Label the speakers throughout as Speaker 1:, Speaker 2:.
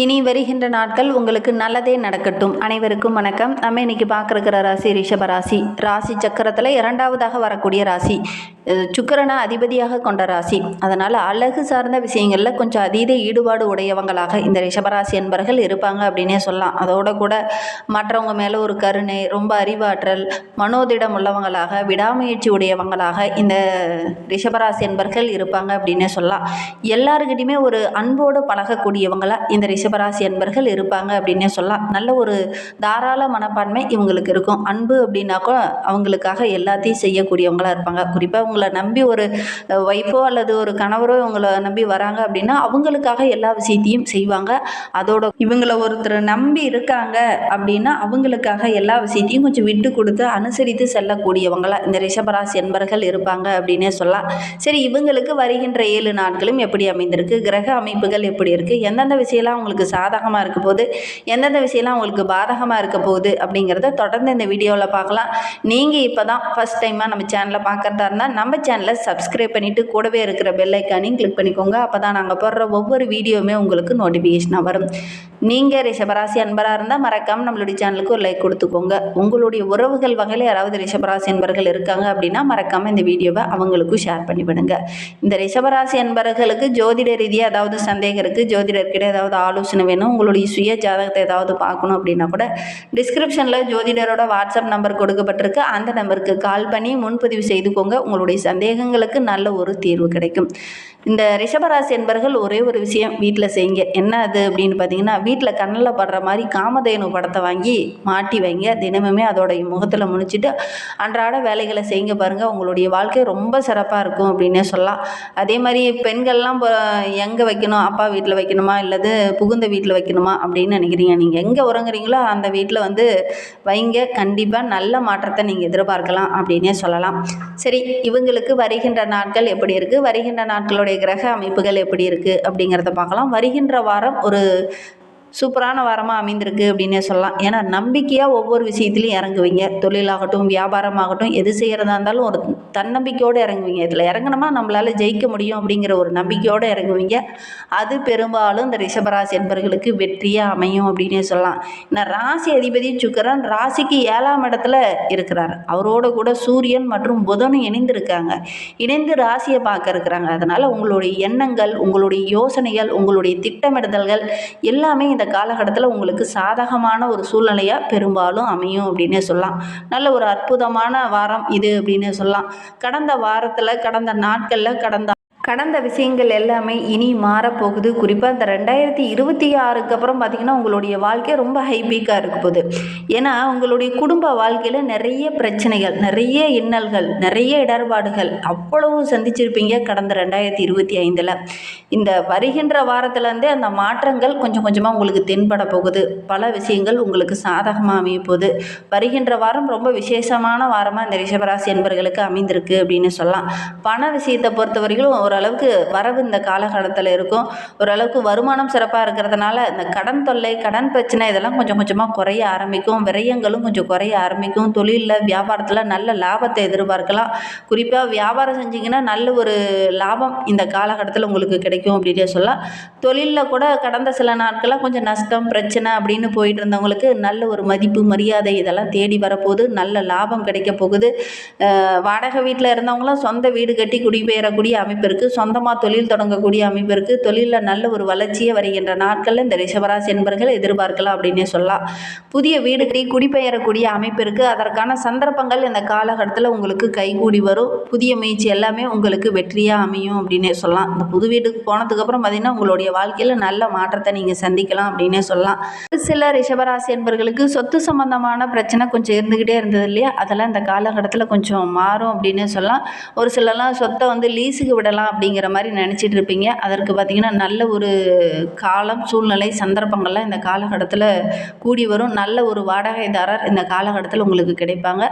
Speaker 1: இனி வருகின்ற நாட்கள் உங்களுக்கு நல்லதே நடக்கட்டும். அனைவருக்கும் வணக்கம். நம்ம இன்னைக்கு பார்க்குற ராசி ரிஷபராசி. ராசி சக்கரத்தில் இரண்டாவதாக வரக்கூடிய ராசி. சுக்கிரனை அதிபதியாக கொண்ட ராசி. அதனால் அழகு சார்ந்த விஷயங்களில் கொஞ்சம் அதீத ஈடுபாடு உடையவங்களாக இந்த ரிஷபராசி என்பர்கள் இருப்பாங்க அப்படின்னே சொல்லலாம். அதோட கூட மற்றவங்க மேலே ஒரு கருணை, ரொம்ப அறிவாற்றல், மனோதிடம் உள்ளவங்களாக, விடாமுயற்சி உடையவங்களாக இந்த ரிஷபராசி என்பர்கள் இருப்பாங்க அப்படின்னே சொல்லலாம். எல்லாருக்கிட்டையுமே ஒரு அன்போடு பழகக்கூடியவங்களா இந்த ரிஷபராசி என்பர்கள் இருப்பாங்க அப்படின்னே சொல்லலாம். நல்ல ஒரு தாராள மனப்பான்மை இவங்களுக்கு இருக்கும். அன்பு அப்படின்னாக்கோ அவங்களுக்காக எல்லாத்தையும் செய்யக்கூடியவங்களா இருப்பாங்க. குறிப்பாக உங்களை நம்பி ஒரு ஒய்ஃபோ அல்லது ஒரு கணவரோ இவங்களை நம்பி வராங்க அப்படின்னா அவங்களுக்காக எல்லா விஷயத்தையும் செய்வாங்க. அதோட இவங்களை ஒருத்தர் நம்பி இருக்காங்க அப்படின்னா அவங்களுக்காக எல்லா விஷயத்தையும் கொஞ்சம் விட்டு கொடுத்து அனுசரித்து செல்லக்கூடியவங்களா இந்த ரிஷபராசி என்பர்கள் இருப்பாங்க அப்படின்னே சொல்லலாம். சரி, இவங்களுக்கு வருகின்ற 7 நாட்களும் எப்படி அமைந்திருக்கு, கிரக அமைப்புகள் எப்படி இருக்குது, எந்தெந்த விஷயம்லாம் உங்களுக்கு சாதகமாக இருக்க போகுது, எந்தெந்த விஷயம்லாம் உங்களுக்கு பாதகமாக இருக்க போகுது அப்படிங்கிறத தொடர்ந்து இந்த வீடியோவில் பார்க்கலாம். நீங்கள் இப்போ தான் ஃபஸ்ட் டைமாக நம்ம சேனலை பார்க்குறதா இருந்தால் நம்ம சேனலை சப்ஸ்கிரைப் பண்ணிவிட்டு கூடவே இருக்கிற பெல் ஐக்கானையும் கிளிக் பண்ணிக்கோங்க. அப்போ தான் நாங்கள் போடுற ஒவ்வொரு வீடியோவுமே உங்களுக்கு நோட்டிஃபிகேஷனாக வரும். நீங்கள் ரிஷபராசி அன்பராக இருந்தால் மறக்காமல் நம்மளுடைய சேனலுக்கு ஒரு லைக் கொடுத்துக்கோங்க. உங்களுடைய உறவுகள் வகையில் யாராவது ரிஷபராசி என்பர்கள் இருக்காங்க அப்படின்னா மறக்காமல் இந்த வீடியோவை அவங்களுக்கும் ஷேர் பண்ணிவிடுங்க. இந்த ரிஷபராசி என்பர்களுக்கு ஜோதிட ரீதியாக ஏதாவது சந்தேகம் இருக்குது, ஜோதிடர்கிட்ட ஏதாவது ஆலோசனை வேணும், உங்களுடைய சுய ஜாதகத்தை ஏதாவது பார்க்கணும் அப்படின்னா கூட டிஸ்கிரிப்ஷனில் ஜோதிடரோட வாட்ஸ்அப் நம்பர் கொடுக்கப்பட்டிருக்கு. அந்த நம்பருக்கு கால் பண்ணி முன்பதிவு செய்துக்கோங்க. உங்களுடைய சந்தேகங்களுக்கு நல்ல ஒரு தீர்வு கிடைக்கும். இந்த ரிஷபராசி என்பர்கள் ஒரே ஒரு விஷயம் வீட்டில் செய்யுங்க. என்ன அது அப்படின்னு பார்த்தீங்கன்னா, வீட்டில் கண்ணில் படுற மாதிரி காமதேனு படத்தை வாங்கி மாட்டி வைங்க. தினமுமே அதோடைய முகத்தில் முழிச்சிட்டு அன்றாட வேலைகளை செய்யுங்க. பாருங்கள், உங்களுடைய வாழ்க்கை ரொம்ப சிறப்பாக இருக்கும் அப்படின்னே சொல்லலாம். அதே மாதிரி பெண்கள்லாம் எங்கே வைக்கணும், அப்பா வீட்டில் வைக்கணுமா இல்லது புகுந்த வீட்டில் வைக்கணுமா அப்படின்னு நினைக்கிறீங்க. நீங்கள் எங்கே உறங்குறீங்களோ அந்த வீட்டில் வைங்க. கண்டிப்பாக நல்ல மாற்றத்தை நீங்கள் எதிர்பார்க்கலாம் அப்படின்னே சொல்லலாம். சரி, இவங்களுக்கு வருகின்ற நாட்கள் எப்படி இருக்குது, வருகின்ற நாட்களோட கிரக அமைப்புகள் எப்படி இருக்குது அப்படிங்கிறத பார்க்கலாம். வருகின்ற வாரம் ஒரு சூப்பரான வாரமாக அமைந்திருக்கு அப்படின்னே சொல்லலாம். ஏன்னா நம்பிக்கையாக ஒவ்வொரு விஷயத்துலையும் இறங்குவீங்க. தொழிலாகட்டும், வியாபாரமாகட்டும், எது செய்கிறதா இருந்தாலும் ஒரு தன்னம்பிக்கையோடு இறங்குவீங்க. இதில் இறங்கினோமா நம்மளால் ஜெயிக்க முடியும் அப்படிங்கிற ஒரு நம்பிக்கையோடு இறங்குவீங்க. அது பெரும்பாலும் இந்த ரிஷபராசி என்பர்களுக்கு வெற்றியாக அமையும் அப்படின்னே சொல்லலாம். இந்த ராசி அதிபதி சுக்கிரன் ராசிக்கு 7ஆம் இடத்துல இருக்கிறார். அவரோட கூட சூரியன் மற்றும் புதனும் இணைந்திருக்காங்க. இணைந்து ராசியை பார்க்க இருக்கிறாங்க. அதனால் உங்களுடைய எண்ணங்கள், உங்களுடைய யோசனைகள், உங்களுடைய திட்டமிடுதல்கள் எல்லாமே இந்த காலகட்டத்தில் உங்களுக்கு சாதகமான ஒரு சூழ்நிலையாக பெரும்பாலும் அமையும் அப்படின்னே சொல்லலாம். நல்ல ஒரு அற்புதமான வாரம் இது அப்படின்னே சொல்லலாம். கடந்த வாரத்தில், கடந்த நாட்களில், கடந்த விஷயங்கள் எல்லாமே இனி மாறப்போகுது. குறிப்பாக இந்த 2026க்கு அப்புறம் பார்த்திங்கன்னா உங்களுடைய வாழ்க்கை ரொம்ப ஹைபீக்காக இருக்க போகுது. ஏன்னா உங்களுடைய குடும்ப வாழ்க்கையில் நிறைய பிரச்சனைகள், நிறைய இன்னல்கள், நிறைய இடர்பாடுகள் அவ்வளவு சந்திச்சிருப்பீங்க கடந்த 2025. இந்த வருகின்ற வாரத்துலேருந்தே அந்த மாற்றங்கள் கொஞ்சம் கொஞ்சமாக உங்களுக்கு தென்பட போகுது. பல விஷயங்கள் உங்களுக்கு சாதகமாக அமைய போகுது. வருகின்ற வாரம் ரொம்ப விசேஷமான வாரமாக இந்த ரிஷபராசி என்பர்களுக்கு அமைந்திருக்கு அப்படின்னு சொல்லலாம். பண விஷயத்தை பொறுத்த வரைக்கும் ஓரளவுக்கு வரவு இந்த காலகட்டத்தில் இருக்கும். ஓரளவுக்கு வருமானம் சிறப்பாக இருக்கிறதுனால இந்த கடன் தொல்லை, கடன் பிரச்சனை இதெல்லாம் கொஞ்சம் கொஞ்சமாக குறைய ஆரம்பிக்கும். விரயங்களும் கொஞ்சம் குறைய ஆரம்பிக்கும். தொழிலில், வியாபாரத்தில் நல்ல லாபத்தை எதிர்பார்க்கலாம். குறிப்பாக வியாபாரம் செஞ்சிங்கன்னா நல்ல ஒரு லாபம் இந்த காலகட்டத்தில் உங்களுக்கு கிடைக்கும் அப்படின்னே சொல்லலாம். தொழிலில் கூட கடந்த சில நாட்களாக கொஞ்சம் நஷ்டம், பிரச்சனை அப்படின்னு போயிட்டு இருந்தவங்களுக்கு நல்ல ஒரு மதிப்பு, மரியாதை இதெல்லாம் தேடி வரப்போகுது. நல்ல லாபம் கிடைக்க போகுது. வாடகை வீட்டில் இருந்தவங்களாம் சொந்த வீடு கட்டி குடிபெயரக்கூடிய அமைப்பு இருக்குது. சொந்தமாக தொழில் தொடங்கக்கூடிய அமைப்பு இருக்குது. தொழிலில் நல்ல ஒரு வளர்ச்சியை வருகின்ற நாட்களில் இந்த ரிஷபராசி என்பர்கள் எதிர்பார்க்கலாம் அப்படின்னே சொல்லலாம். புதிய வீடு கட்டி குடிபெயரக்கூடிய அமைப்பு இருக்குது. அதற்கான சந்தர்ப்பங்கள் இந்த காலகட்டத்தில் உங்களுக்கு கைகூடி வரும். புதிய முயற்சி எல்லாமே உங்களுக்கு வெற்றியாக அமையும் அப்படின்னே சொல்லலாம். இந்த புது வீட்டுக்கு போனதுக்கப்புறம் பார்த்திங்கன்னா உங்களுடைய வாழ்க்கையில் நல்ல மாற்றத்தை நீங்கள் சந்திக்கலாம் அப்படின்னே சொல்லலாம். சில ரிஷபராசி என்பர்களுக்கு சொத்து சம்பந்தமான பிரச்சனை கொஞ்சம் இருந்துக்கிட்டே இருந்தது இல்லையா, அதெல்லாம் இந்த காலகட்டத்தில் கொஞ்சம் மாறும் அப்படின்னே சொல்லலாம். ஒரு சிலர்லாம் சொத்தை லீஸுக்கு விடலாம் அப்படிங்கிற மாதிரி நினச்சிட்டு இருப்பீங்க. அதற்கு பார்த்திங்கன்னா நல்ல ஒரு காலம், சூழ்நிலை, சந்தர்ப்பங்கள்லாம் இந்த காலகட்டத்தில் கூடி வரும். நல்ல ஒரு வாடகைதாரர் இந்த காலகட்டத்தில் உங்களுக்கு கிடைப்பாங்க.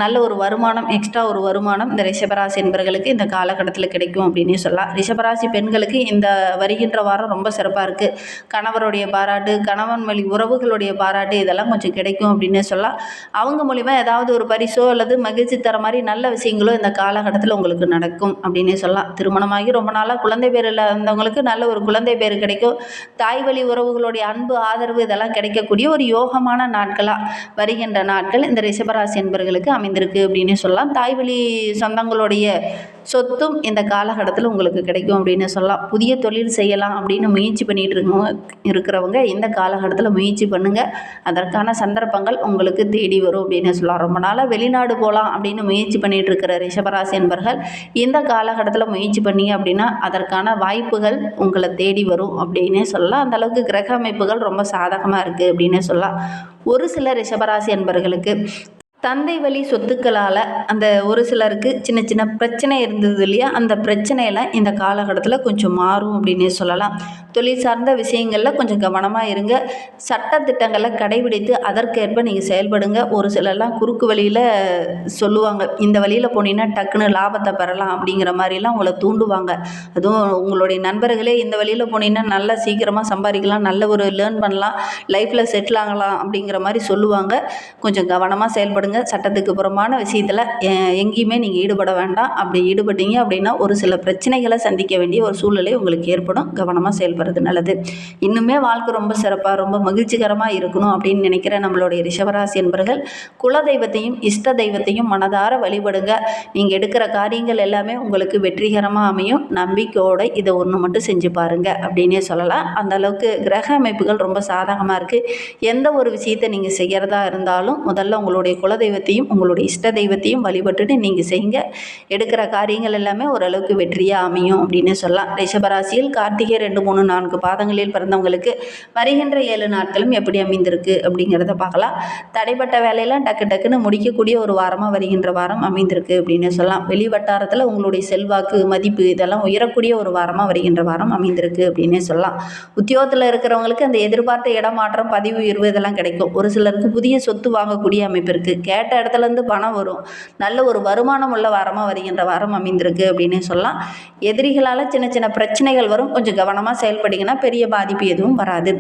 Speaker 1: நல்ல ஒரு வருமானம், எக்ஸ்ட்ரா ஒரு வருமானம் இந்த ரிஷபராசி என்பர்களுக்கு இந்த காலகட்டத்தில் கிடைக்கும் அப்படின்னே சொல்லலாம். ரிஷபராசி பெண்களுக்கு இந்த வருகின்ற வாரம் ரொம்ப சிறப்பாக இருக்குது. கணவருடைய பாராட்டு, கணவன் வழி உறவுகளுடைய பாராட்டு இதெல்லாம் கொஞ்சம் கிடைக்கும் அப்படின்னே சொல்லலாம். அவங்க மூலிமா ஏதாவது ஒரு பரிசோ அல்லது மகிழ்ச்சி தர மாதிரி நல்ல விஷயங்களோ இந்த காலகட்டத்தில் உங்களுக்கு நடக்கும் அப்படின்னே சொல்லலாம். திருமணமாகி ரொம்ப நாளாக குழந்தை பேர் இல்லாதவங்களுக்கு நல்ல ஒரு குழந்தை பேர் கிடைக்கும். தாய் வழி உறவுகளுடைய அன்பு ஆதரவு இதெல்லாம் கிடைக்கக்கூடிய ஒரு யோகமான நாட்களாக வருகின்ற நாட்கள் இந்த ரிஷபராசி என்பர்களுக்கு அமைந்திருக்கு அப்படின்னு சொல்லலாம். தாய் வழி சொந்தங்களுடைய சொத்தும் இந்த காலகட்டத்தில் உங்களுக்கு கிடைக்கும் அப்படின்னு சொல்லலாம். புதிய தொழில் செய்யலாம் அப்படின்னு முயற்சி பண்ணிகிட்டு இருக்கிறவங்க இந்த காலகட்டத்தில் முயற்சி பண்ணுங்கள். அதற்கான சந்தர்ப்பங்கள் உங்களுக்கு தேடி வரும் அப்படின்னு சொல்லலாம். ரொம்ப நாளாக வெளிநாடு போகலாம் அப்படின்னு முயற்சி பண்ணிகிட்டு இருக்கிற ரிஷபராசி என்பர்கள் இந்த காலகட்டத்தில் முயற்சி பண்ணீங்க அப்படின்னா அதற்கான வாய்ப்புகள் உங்களை தேடி வரும் அப்படின்னே சொல்லலாம். அந்தளவுக்கு கிரக அமைப்புகள் ரொம்ப சாதகமாக இருக்குது அப்படின்னே சொல்லலாம். ஒரு சில ரிஷபராசி என்பர்களுக்கு தந்தை வழி சொத்துக்களால் அந்த ஒரு சிலருக்கு சின்ன சின்ன பிரச்சனை இருந்தது இல்லையா, அந்த பிரச்சனையெல்லாம் இந்த காலகட்டத்தில் கொஞ்சம் மாறும் அப்படின்னே சொல்லலாம். தொழில் சார்ந்த விஷயங்களில் கொஞ்சம் கவனமாக இருங்க. சட்டத்திட்டங்களை கடைபிடித்து அதற்கேற்ப நீங்கள் செயல்படுங்க. ஒரு சிலர்லாம் குறுக்கு வழியில் சொல்லுவாங்க, இந்த வழியில் போனீங்கன்னா டக்குன்னு லாபத்தை பெறலாம் அப்படிங்கிற மாதிரிலாம் உங்களை தூண்டுவாங்க. அதுவும் உங்களுடைய நண்பர்களே இந்த வழியில் போனீங்கன்னா நல்லா சீக்கிரமாக சம்பாதிக்கலாம், நல்ல ஒரு லேர்ன் பண்ணலாம், லைஃப்பில் செட்டில் ஆகலாம் அப்படிங்கிற மாதிரி சொல்லுவாங்க. கொஞ்சம் கவனமாக செயல்படுங்க. சட்டத்துக்கு புறமான விஷயத்தில் எங்கேயுமே நீங்கள் ஈடுபட வேண்டாம். அப்படி ஈடுபட்டீங்க அப்படின்னா ஒரு சில பிரச்சனைகளை சந்திக்க வேண்டிய ஒரு சூழ்நிலை உங்களுக்கு ஏற்படும். கவனமாக செயல்படுறது நல்லது. இன்னுமே வாழ்க்கை ரொம்ப சிறப்பாக ரொம்ப மகிழ்ச்சிகரமாக இருக்கணும் அப்படின்னு நினைக்கிற நம்மளுடைய ரிஷபராசி என்பர்கள் குலதெய்வத்தையும் இஷ்ட தெய்வத்தையும் மனதார வழிபடுங்க. நீங்கள் எடுக்கிற காரியங்கள் எல்லாமே உங்களுக்கு வெற்றிகரமாக அமையும். நம்பிக்கையோடு இதை ஒன்று மட்டும் செஞ்சு பாருங்க அப்படின்னே சொல்லலாம். அந்த அளவுக்கு கிரக அமைப்புகள் ரொம்ப சாதகமாக இருக்குது. எந்த ஒரு விஷயத்தை நீங்கள் செய்கிறதா இருந்தாலும் முதல்ல உங்களுடைய குலதெய்வத்தையும் உங்களுடைய இஷ்ட தெய்வத்தையும் வழிபட்டுட்டு நீங்கள் செய்யுங்க. எடுக்கிற காரியங்கள் எல்லாமே ஓரளவுக்கு வெற்றியாக அமையும் அப்படின்னு சொல்லலாம். ரிஷபராசியில் கார்த்திகை 2, 3, 4 பாதங்களில் பிறந்தவங்களுக்கு வருகின்ற 7 நாட்களும் எப்படி அமைந்திருக்கு அப்படிங்கிறத பார்க்கலாம். தடைப்பட்ட வேலையெல்லாம் டக்கு டக்குன்னு முடிக்கக்கூடிய ஒரு வாரமாக வருகின்ற வாரம் அமைந்திருக்கு அப்படின்னு சொல்லலாம். வெளி வட்டாரத்தில் உங்களுடைய செல்வாக்கு மதிப்பு இதெல்லாம் உயரக்கூடிய ஒரு வாரமாக வருகின்ற வாரம் அமைந்திருக்கு அப்படின்னே சொல்லலாம். உத்தியோகத்தில் இருக்கிறவங்களுக்கு அந்த எதிர்பார்த்த இடமாற்றம் பதவி உயர்வு இதெல்லாம் கிடைக்கும். ஒரு சிலருக்கு புதிய சொத்து வாங்கக்கூடிய அமைப்பு இருக்குது. கேட்ட இடத்துலேருந்து பணம் வரும். நல்ல ஒரு வருமானம் உள்ள வாரமாக வருகின்ற வாரம் அமைந்திருக்கு அப்படின்னு சொல்லலாம். எதிரிகளால் சின்ன சின்ன பிரச்சனைகள் வரும். கொஞ்சம் கவனமாக செயல்பட்டீங்கன்னா பெரிய பாதிப்பு எதுவும் வராது.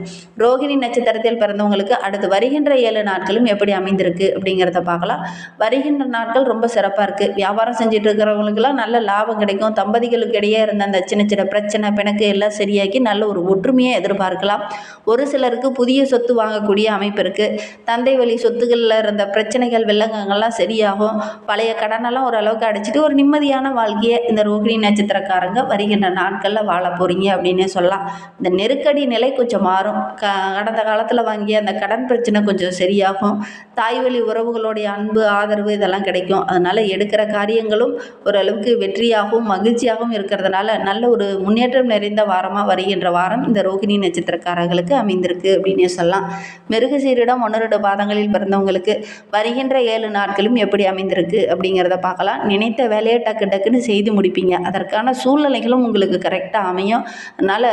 Speaker 1: ரோகிணி நட்சத்திரத்தில் பிறந்தவங்களுக்கு அடுத்து வருகின்ற 7 நாட்களும் எப்படி அமைந்திருக்கு அப்படிங்கிறத பார்க்கலாம். வருகின்ற நாட்கள் ரொம்ப சிறப்பாக இருக்குது. வியாபாரம் செஞ்சுட்டு இருக்கிறவங்களுக்கெல்லாம் நல்ல லாபம் கிடைக்கும். தம்பதிகளுக்கு இடையே இருந்த அந்த சின்ன சின்ன பிரச்சனை பிணக்கு எல்லாம் சரியாக்கி நல்ல ஒரு ஒற்றுமையை எதிர்பார்க்கலாம். ஒரு சிலருக்கு புதிய சொத்து வாங்கக்கூடிய அமைப்பு இருக்குது. தந்தை வழி சொத்துக்களில் இருந்த பிரச்சனைகள் வில்லங்கங்கள்லாம் சரியாகும். பழைய கடனெல்லாம் ஓரளவுக்கு அடிச்சுட்டு ஒரு நிம்மதியான வாழ்க்கையை இந்த ரோகிணி நட்சத்திரக்காரங்க வருகின்ற நாட்களில் வாழ போகிறீங்க அப்படின்னே சொல்லலாம். இந்த நெருக்கடி நிலை கொஞ்சம் மாறும். கடந்த காலத்தில் வாங்கிய அந்த கடன் பிரச்சனை கொஞ்சம் சரியாகும். தாய் வழி உறவுகளுடைய அன்பு ஆதரவு இதெல்லாம் கிடைக்கும். அதனால் எடுக்கிற காரியங்களும் ஓரளவுக்கு வெற்றியாகவும் மகிழ்ச்சியாகவும் இருக்கிறதுனால நல்ல ஒரு முன்னேற்றம் நிறைந்த வாரமாக வருகின்ற வாரம் இந்த ரோகிணி நட்சத்திரக்காரர்களுக்கு அமைந்திருக்கு அப்படின்னே சொல்லலாம். மிருகசீரிடம் 1, 2 பாதங்களில் பிறந்தவங்களுக்கு வருகின்ற 7 நாட்களும் எப்படி அமைந்திருக்கு அப்படிங்கிறத பார்க்கலாம். நினைத்த வேலையை டக்கு டக்குன்னு செய்து முடிப்பீங்க. அதற்கான சூழ்நிலைகளும் உங்களுக்கு கரெக்டாக அமையும். அதனால்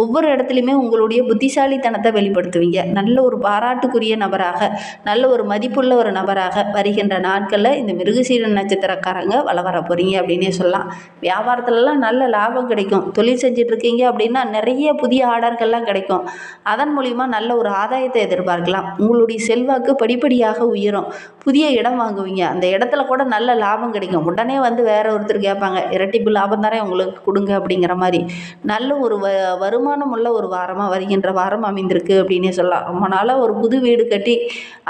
Speaker 1: ஒவ்வொரு இடத்துலையுமே உங்களுடைய புத்திசாலித்தனத்தை வெளிப்படுத்துவீங்க. நல்ல ஒரு பாராட்டுக்குரிய நபராக நல்ல ஒரு மதிப்புள்ள ஒரு நபராக வருகின்ற நாட்களில் இந்த மிருகசீர நட்சத்திரக்காரங்க வர போகிறீங்க அப்படின்னே சொல்லலாம். வியாபாரத்துலலாம் நல்ல லாபம் கிடைக்கும். தொழில் செஞ்சிட்ருக்கீங்க அப்படின்னா நிறைய புதிய ஆர்டர்கள்லாம் கிடைக்கும். அதன் மூலிமா நல்ல ஒரு ஆதாயத்தை எதிர்பார்க்கலாம். உங்களுடைய செல்வாக்கு படிப்படியாக உயரும். புதிய இடம் வாங்குவீங்க. அந்த இடத்துல கூட நல்ல லாபம் கிடைக்கும். உடனே வந்து வேற ஒருத்தர் கேட்பாங்க, இரட்டிப்பு லாபம் தானே உங்களுக்கு கொடுங்க அப்படிங்கிற மாதிரி நல்ல ஒரு வருமானம் உள்ள ஒரு வாரமாக வருகின்ற வாரம் அமைந்திருக்கு அப்படின்னே சொல்லலாம். ரொம்ப நாளாக ஒரு புது வீடு கட்டி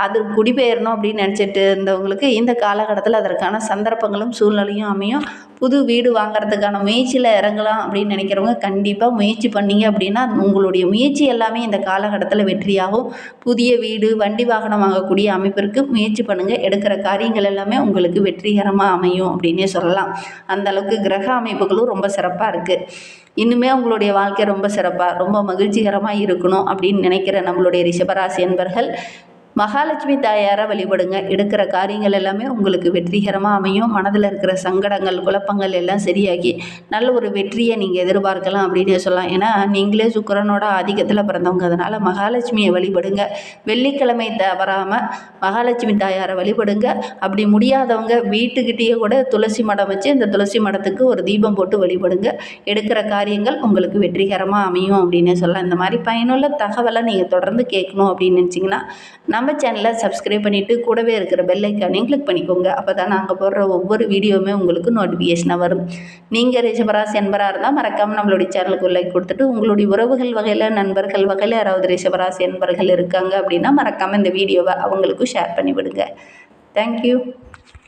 Speaker 1: அது குடிபெயரணும் அப்படின்னு நினச்சிட்டு இருந்தவங்களுக்கு இந்த காலகட்டத்தில் அதற்கான சந்தர்ப்பங்களும் சூழ்நிலையும் அமையும். புது வீடு வாங்கிறதுக்கான முயற்சியில் இறங்கலாம் அப்படின்னு நினைக்கிறவங்க கண்டிப்பாக முயற்சி பண்ணீங்க அப்படின்னா உங்களுடைய முயற்சி எல்லாமே இந்த காலகட்டத்தில் வெற்றியாகும். புதிய வீடு வண்டி வாகனம் வாங்கக்கூடிய அமைப்பிற்கு முயற்சி பண்ணுங்கள். எடுக்கிற காரியங்கள் எல்லாமே உங்களுக்கு வெற்றிகரமாக அமையும் அப்படின்னே சொல்லலாம். அந்தளவுக்கு கிரக அமைப்புகளும் ரொம்ப சிறப்பாக இருக்குது. இன்னுமே உங்களுடைய வாழ்க்கை ரொம்ப சிறப்பாக ரொம்ப மகிழ்ச்சிகரமாக இருக்கணும் அப்படின்னு நினைக்கிற நம்மளுடைய ரிஷபராசி என்பர்கள் மகாலட்சுமி தாயாரை வழிபடுங்க. எடுக்கிற காரியங்கள் எல்லாமே உங்களுக்கு வெற்றிகரமாக அமையும். மனதில் இருக்கிற சங்கடங்கள் குழப்பங்கள் எல்லாம் சரியாகி நல்ல ஒரு வெற்றியை நீங்கள் எதிர்பார்க்கலாம் அப்படின்னு சொல்லலாம். ஏன்னா நீங்களே சுக்கிரனோட ஆதிக்கத்தில் பிறந்தவங்க. அதனால் மகாலட்சுமியை வழிபடுங்க. வெள்ளிக்கிழமை தவறாமல் மகாலட்சுமி தாயாரை வழிபடுங்க. அப்படி முடியாதவங்க வீட்டுக்கிட்டேயே கூட துளசி மடம் வச்சு அந்த துளசி மடத்துக்கு ஒரு தீபம் போட்டு வழிபடுங்க. எடுக்கிற காரியங்கள் உங்களுக்கு வெற்றிகரமாக அமையும் அப்படின்னு சொல்லலாம். இந்த மாதிரி பயனுள்ள தகவலை நீங்கள் தொடர்ந்து கேட்கணும் அப்படின்னு நினச்சிங்கன்னா நம்ம நம்ம சேனலை சப்ஸ்கிரைப் பண்ணிவிட்டு கூடவே இருக்கிற பெல் ஐக்கானையும் கிளிக் பண்ணிக்கோங்க. அப்போ தான் நாங்கள் போடுற ஒவ்வொரு வீடியோவுமே உங்களுக்கு நோட்டிஃபிகேஷனாக வரும். நீங்கள் ரிஷபராசி என்பராக இருந்தால் மறக்காமல் நம்மளுடைய சேனலுக்கு லைக் கொடுத்துட்டு உங்களுடைய உறவுகள் வகையில் நண்பர்கள் வகையில் யாராவது ரிஷபராசி என்பர்கள் இருக்காங்க அப்படின்னா மறக்காமல் இந்த வீடியோவை அவங்களுக்கும் ஷேர் பண்ணி விடுங்க. தேங்க்யூ.